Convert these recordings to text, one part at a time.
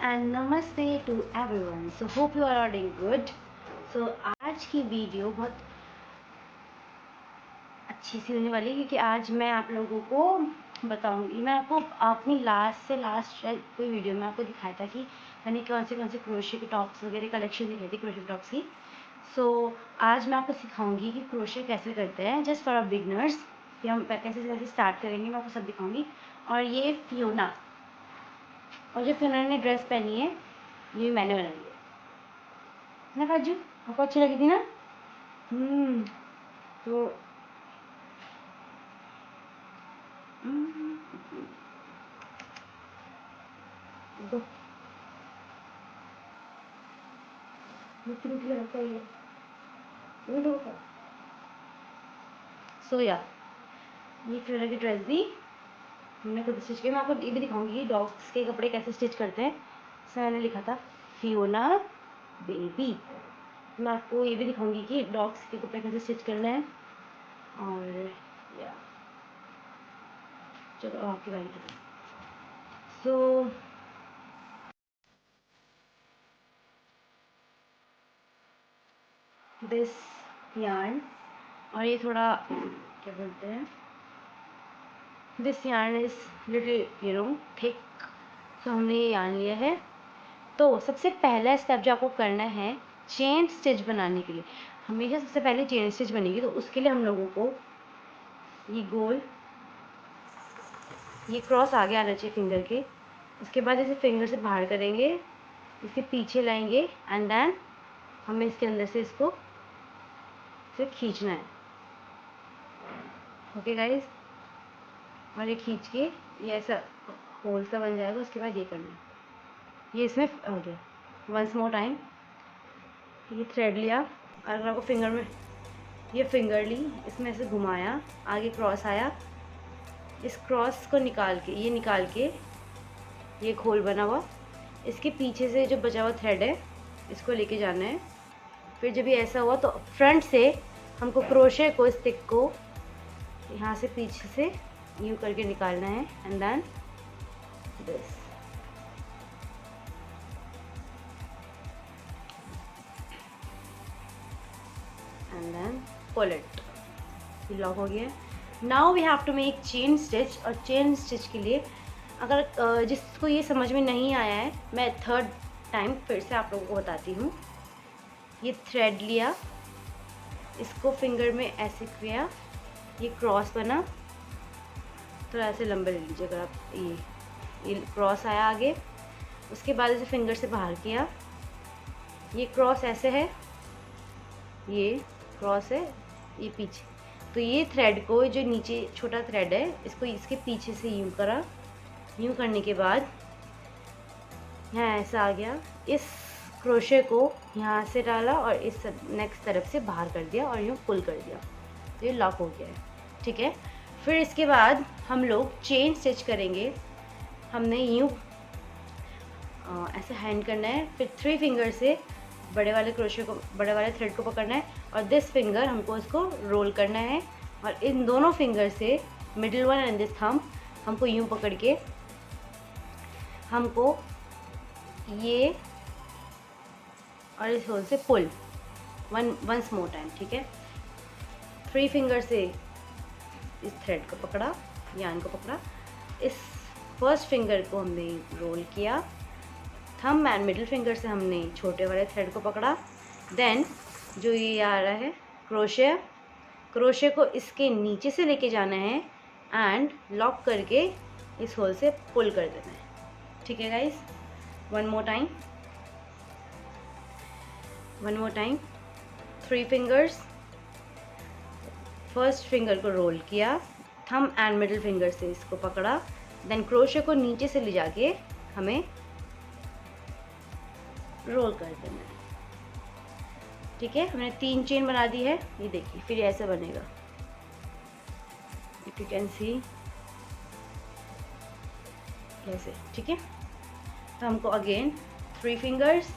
and namaste to everyone. So hope you are all doing good. So आज की video बहुत अच्छी सी होने वाली है क्योंकि आज मैं आप लोगों को बताऊंगी। मैं आपको अपनी लास्ट से लास्ट कोई वीडियो में आपको दिखाया था कि मैंने कौन से क्रोशे के टॉप्स वगैरह कलेक्शन दिखाई थी क्रोशे टॉप्स की। सो आज मैं आपको सिखाऊंगी कि क्रोशे कैसे करते हैं जस्ट फॉर बिगनर्स, कि हम कैसे स्टार्ट करेंगे, मैं आपको सब दिखाऊंगी। और ये फियोना, और जो फियोना ने ड्रेस पहनी है ये मैंने बनाई है ना काजू, आपको अच्छी लगी थी ना। तो दो सो या ये फियोना की ड्रेस भी मैंने खुद स्टिच किया। मैं आपको ये भी दिखाऊंगी डॉग्स के कपड़े कैसे स्टिच करते हैं। इसमें मैंने लिखा था फियोना बेबी। मैं आपको ये भी दिखाऊंगी कि डॉग्स के कपड़े कैसे स्टिच करना है। और या चलो आपकी बारी। सो दिस yarn, और ये थोड़ा क्या बोलते हैं, this yarn is little thick. तो हमने ये yarn लिया है। तो सबसे पहला स्टेप जो आपको करना है चेन स्टिच बनाने के लिए, हमेशा सबसे पहले चेन स्टिच बनेगी। तो उसके लिए हम लोगों को ये गोल, ये क्रॉस आगे आना चाहिए फिंगर के। उसके बाद इसे फिंगर से बाहर करेंगे, इसके पीछे लाएंगे एंड देन हमें इसके अंदर से इसको सिर्फ खींचना है। ओके गाइस, और ये खींच के ये ऐसा होल सा बन जाएगा। उसके बाद ये करना है, ये इसमें हो गया। वंस मोर टाइम, ये थ्रेड लिया, अगर आपको फिंगर में ये फिंगर ली, इसमें ऐसे घुमाया, आगे क्रॉस आया, इस क्रॉस को निकाल के ये खोल बना हुआ, इसके पीछे से जो बचा हुआ थ्रेड है इसको लेके जाना है। फिर जब ये ऐसा हुआ तो फ्रंट से हमको क्रोशे को, स्टिक को यहाँ से पीछे से यूँ करके निकालना है and then this. And then pull it, ये लॉक हो गया। Now we have to make chain stitch. और चेन स्टिच के लिए अगर जिसको ये समझ में नहीं आया है, मैं थर्ड टाइम फिर से आप लोगों को बताती हूँ। ये थ्रेड लिया, इसको फिंगर में ऐसे किया, ये क्रॉस बना, थोड़ा ऐसे लंबे ले लीजिए अगर आप, ये क्रॉस आया आगे। उसके बाद इसे फिंगर से बाहर किया, ये क्रॉस ऐसे है, ये क्रॉस है, ये पीछे। तो ये थ्रेड को, जो नीचे छोटा थ्रेड है, इसको इसके पीछे से यूँ करा, यूँ करने के बाद यहाँ ऐसा आ गया। इस क्रोशे को यहाँ से डाला और इस नेक्स्ट तरफ से बाहर कर दिया और यूँ पुल कर दिया, तो ये लॉक हो गया है। ठीक है, फिर इसके बाद हम लोग चेन स्टिच करेंगे। हमने यूँ ऐसे हैंड करना है, फिर 3 फिंगर से बड़े वाले क्रोशे को, बड़े वाले थ्रेड को पकड़ना है और दिस फिंगर हमको इसको रोल करना है। और इन दोनों फिंगर से middle one and this thumb हमको यूँ पकड़ के हमको ये और इस होल से पुल वंस मोर टाइम। ठीक है, 3 फिंगर से इस थ्रेड को पकड़ा, यार्न को पकड़ा, इस फर्स्ट फिंगर को हमने रोल किया, थंब एंड मिडिल फिंगर से हमने छोटे वाले थ्रेड को पकड़ा। देन जो ये आ रहा है क्रोशे को इसके नीचे से लेके जाना है एंड लॉक करके इस होल से पुल कर देना है। ठीक है guys, one more time 3 fingers, first finger को रोल किया, थंब एंड मिडिल फिंगर से इसको पकड़ा, देन क्रोशे को नीचे से ले जाके हमें रोल कर देना है। ठीक है, हमने 3 चेन बना दी है, ये देखिए फिर ऐसे बनेगा, इफ यू कैन सी ऐसे। ठीक है, तो हमको again 3 fingers,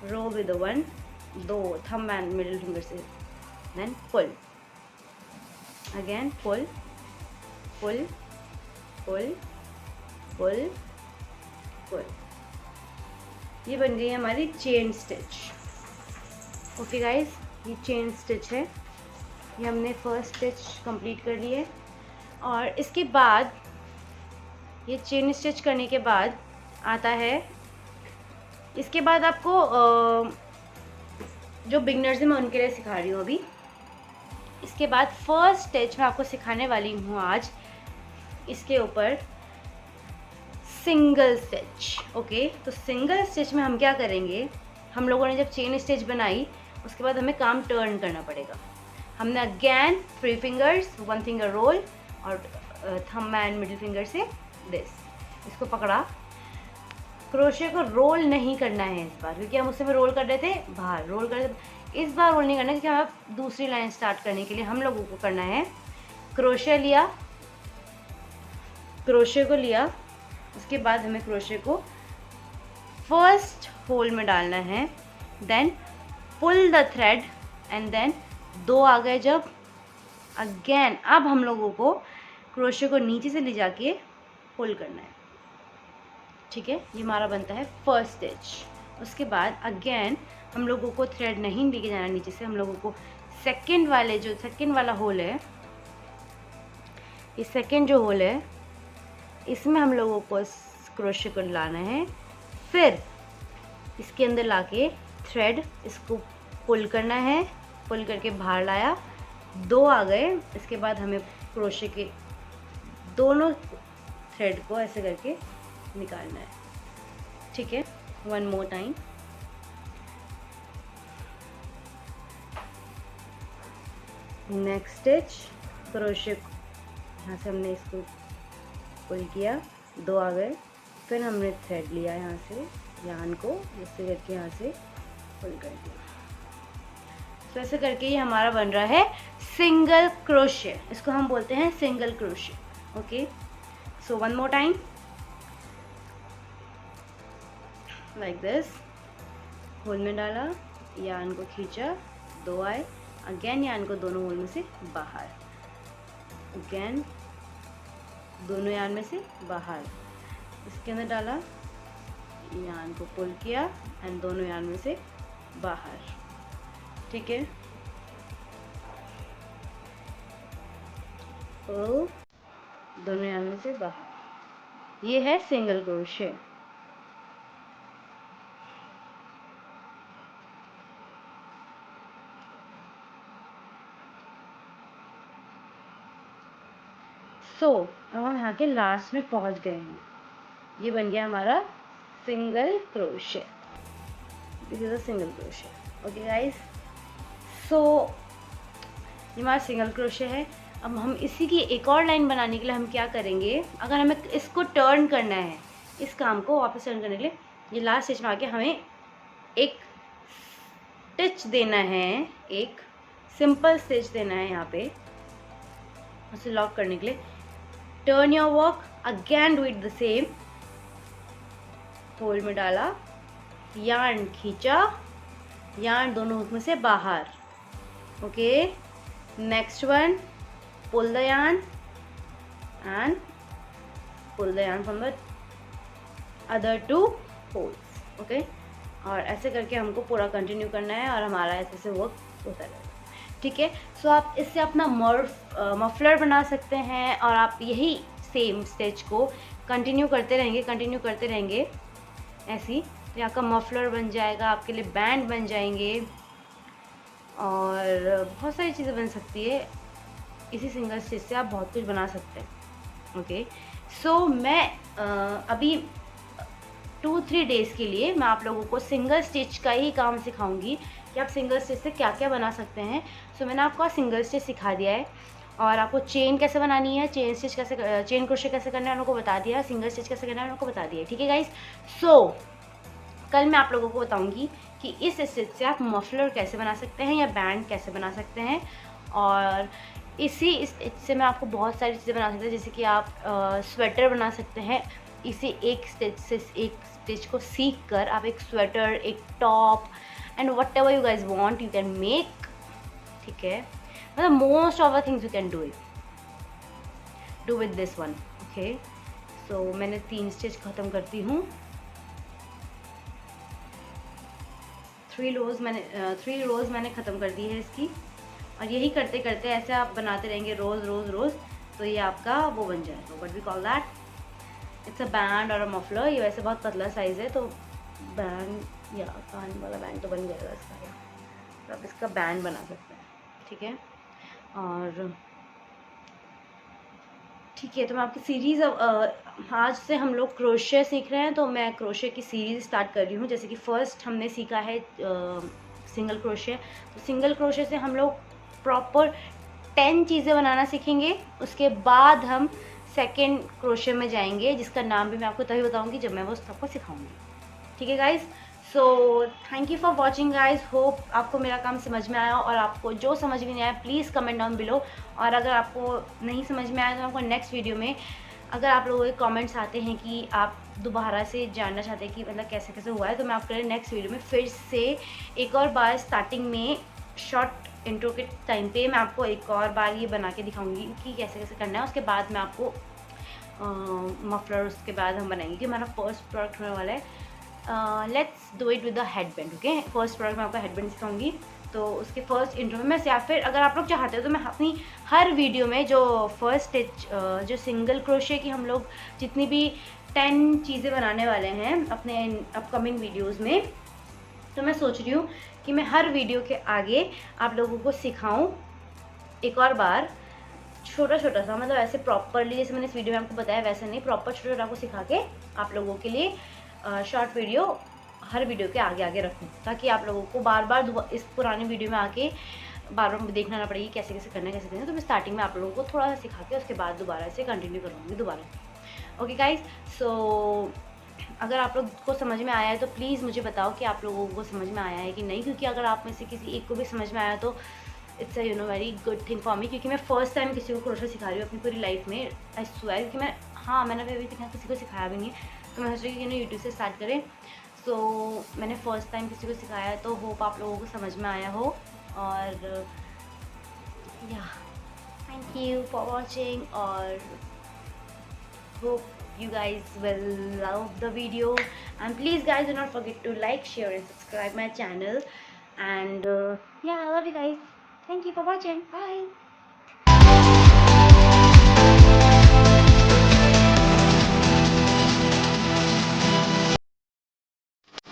row with 1, 2 thumb and middle finger से, then pull, again pull pull pull pull pull. ये बन गई हमारी चेन स्टिच। ओके गाइस, ये चेन स्टिच है। ये हमने फर्स्ट स्टिच कंप्लीट कर ली है। और इसके बाद ये चेन स्टिच करने के बाद आता है, इसके बाद आपको जो बिगनर्स हैं मैं उनके लिए सिखा रही हूँ अभी। इसके बाद फर्स्ट स्टिच मैं आपको सिखाने वाली हूँ आज, इसके ऊपर सिंगल स्टिच। ओके, तो सिंगल स्टिच में हम क्या करेंगे, हम लोगों ने जब चेन स्टिच बनाई उसके बाद हमें काम टर्न करना पड़ेगा। हमने अगेन 3 फिंगर्स, 1 फिंगर रोल और थंब एंड मिडिल फिंगर से इसको पकड़ा। क्रोशे को रोल नहीं करना है इस बार, क्योंकि हम उस समय रोल कर रहे थे बाहर, रोल कर रहे थे। इस बार रोल नहीं करना, क्योंकि हमें दूसरी लाइन स्टार्ट करने के लिए हम लोगों को करना है क्रोशे लिया, क्रोशे को लिया, उसके बाद हमें क्रोशे को फर्स्ट होल में डालना है, then pull the thread and then 2 आ गए जब, अगेन अब हम लोगों को क्रोशे को नीचे से ले जाके पुल करना है। ठीक है, ये हमारा बनता है फर्स्ट स्टिच। उसके बाद अगेन हम लोगों को थ्रेड नहीं लेके जाना नीचे से, हम लोगों को सेकंड वाला होल है, ये सेकंड जो होल है इसमें हम लोगों को क्रोशे को लाना है, फिर इसके अंदर लाके थ्रेड इसको पुल करना है, पुल करके बाहर लाया, 2 आ गए। इसके बाद हमें क्रोशे के दोनों थ्रेड को ऐसे करके निकालना है। ठीक है, 1 more time. Next stitch, crochet यहाँ से हमने इसको पुल किया, 2 आ गए, फिर हमने थ्रेड लिया यहाँ से, यान को ऐसे करके यहाँ से पुल कर दिया। तो ऐसे करके ये हमारा बन रहा है सिंगल क्रोशे, इसको हम बोलते हैं single crochet. Okay, so 1 more time like this, hole में डाला, यान को खींचा, 2 आए, अगेन यान को दोनों होल में से बाहर, अगेन दोनों यान में से बाहर, इसके अंदर डाला, यान को पुल किया एंड दोनों यान में से बाहर। ठीक है, पुल, दोनों यान में से बाहर, ये है सिंगल क्रोशे। अब हम यहाँ के लास्ट में पहुँच गए हैं। ये बन गया हमारा single crochet, this is a single crochet. Okay guys, ये हमारा सिंगल क्रोशे है। अब हम इसी की एक और लाइन बनाने के लिए हम क्या करेंगे, अगर हमें इसको टर्न करना है, इस काम को वापस टर्न करने के लिए ये लास्ट स्टिच में आके हमें एक स्टिच देना है, एक सिंपल स्टिच देना है यहाँ पे उसे लॉक करने के लिए। Turn your work, again do it the same, hole में डाला, यार्न खींचा, यार्न दोनों हुक में से बाहर। Okay, next one, pull the yarn and pull the yarn from the other 2 holes. Okay, और ऐसे करके हमको पूरा कंटिन्यू करना है और हमारा ऐसे से वर्क होता रहेगा। ठीक है, सो आप इससे अपना मफलर बना सकते हैं और आप यही सेम स्टिच को कंटिन्यू करते रहेंगे ऐसी, तो आपका मफलर बन जाएगा, आपके लिए बैंड बन जाएंगे और बहुत सारी चीज़ें बन सकती है। इसी सिंगल स्टिच से आप बहुत कुछ बना सकते हैं। ओके, सो मैं अभी 2-3 डेज़ के लिए मैं आप लोगों को सिंगल स्टिच का ही काम सिखाऊंगी कि आप सिंगल स्टिच से क्या क्या बना सकते हैं। सो मैंने आपको सिंगल स्टिच सिखा दिया है और आपको चेन कैसे बनानी है, चेन क्रोशे कैसे करना है उनको बता दिया, सिंगल स्टिच कैसे करना है उनको बता दिया। ठीक है गाइस, सो कल मैं आप लोगों को बताऊंगी कि इस स्टिच से आप मफलर कैसे बना सकते हैं या बैंड कैसे बना सकते हैं। और इसी स्टिच से मैं आपको बहुत सारी चीज़ें बना सकते हैं, जैसे कि आप स्वेटर बना सकते हैं। इसी एक स्टिच से, एक स्टिच को सीख कर आप एक स्वेटर, एक top and whatever you guys want you can make. ठीक है, मतलब most of the things you can do with this one. Okay, so मैंने 3 स्टिच ख़त्म करती हूँ। 3 रोज़ मैंने ख़त्म कर दी है इसकी। और यही करते करते ऐसे आप बनाते रहेंगे रोज़ रोज़ रोज़, तो ये आपका वो बन जाएगा, what we call that, it's a band or a muffler. ये वैसे बहुत पतला साइज़ है, तो बैंड या कान वाला बैंड तो बन जाएगा इसका, या तो आप इसका बैंड बना सकते हैं, ठीक है। और ठीक है, तो मैं आपकी सीरीज़ आज से हम लोग क्रोशे सीख रहे हैं, तो मैं क्रोशे की सीरीज़ स्टार्ट कर रही हूँ। जैसे कि फ़र्स्ट हमने सीखा है सिंगल क्रोशे, तो सिंगल क्रोशे से हम लोग प्रॉपर 10 चीज़ें बनाना सीखेंगे। उसके बाद हम सेकेंड क्रोशे में जाएंगे, जिसका नाम भी मैं आपको तभी बताऊँगी जब मैं वो सबको सिखाऊँगी, ठीक है guys. So thank you for watching guys. Hope आपको मेरा काम समझ में आया, और आपको जो समझ में नहीं आया प्लीज़ कमेंट डाउन बिलो। और अगर आपको नहीं समझ में आया तो आपको नेक्स्ट वीडियो में, अगर आप लोगों के कमेंट्स आते हैं कि आप दोबारा से जानना चाहते हैं कि मतलब कैसे कैसे हुआ है, तो मैं आपके लिए नेक्स्ट वीडियो में फिर से एक और बार स्टार्टिंग में शॉर्ट इंट्रो के टाइम पे मैं आपको एक और बार ये बना के दिखाऊंगी कि कैसे कैसे करना है। उसके बाद मैं आपको मफलर उसके बाद हम बनाएंगे, कि हमारा फर्स्ट प्रोडक्ट होने वाला है। Let's do it with the headband, okay. First product मैं आपको हेडबैंड सिखाऊंगी, तो उसके फर्स्ट इंट्रो में मैं, या फिर अगर आप लोग चाहते हो तो मैं अपनी हर वीडियो में जो फर्स्ट स्टिच जो सिंगल क्रोशे की हम लोग जितनी भी 10 चीज़ें बनाने वाले हैं अपने अपकमिंग वीडियोज़ में, तो मैं सोच रही हूँ कि मैं हर वीडियो के आगे आप लोगों को सिखाऊँ एक और बार, छोटा छोटा सा, मतलब ऐसे प्रॉपरली जैसे मैंने इस वीडियो में आपको बताया वैसे नहीं, प्रॉपर छोटा छोटा आपको सिखा के आप लोगों के लिए शॉर्ट वीडियो हर वीडियो के आगे आगे रखूँ, ताकि आप लोगों को बार बार इस पुराने वीडियो में आके बार बार देखना ना पड़ेगी कैसे कैसे करना है कैसे करना है। तो मैं स्टार्टिंग में आप लोगों को थोड़ा सा सिखा के उसके बाद दोबारा से कंटिन्यू करूँगी दोबारा, ओके गाइज। सो अगर आप लोग को समझ में आया है तो प्लीज़ मुझे बताओ कि आप लोगों को समझ में आया है कि नहीं, क्योंकि अगर आप में से किसी एक को भी समझ में आया तो it's a very good thing for me, क्योंकि मैं फर्स्ट टाइम किसी को क्रोशे सिखा रही हूँ अपनी पूरी लाइफ में, आई स्वेयर। क्योंकि मैंने अभी तक किसी को सिखाया भी नहीं है, तो मैं सोच रही हूँ कि यूट्यूब से स्टार्ट करें। सो मैंने फ़र्स्ट टाइम किसी को सिखाया है, तो होप आप लोगों को समझ में आया हो। और या थैंक यू फॉर वॉचिंग, और hope you guys will love the video, and please guys do not forget to like, share and subscribe my channel. And yeah, I love you guys. Thank you for watching. Bye.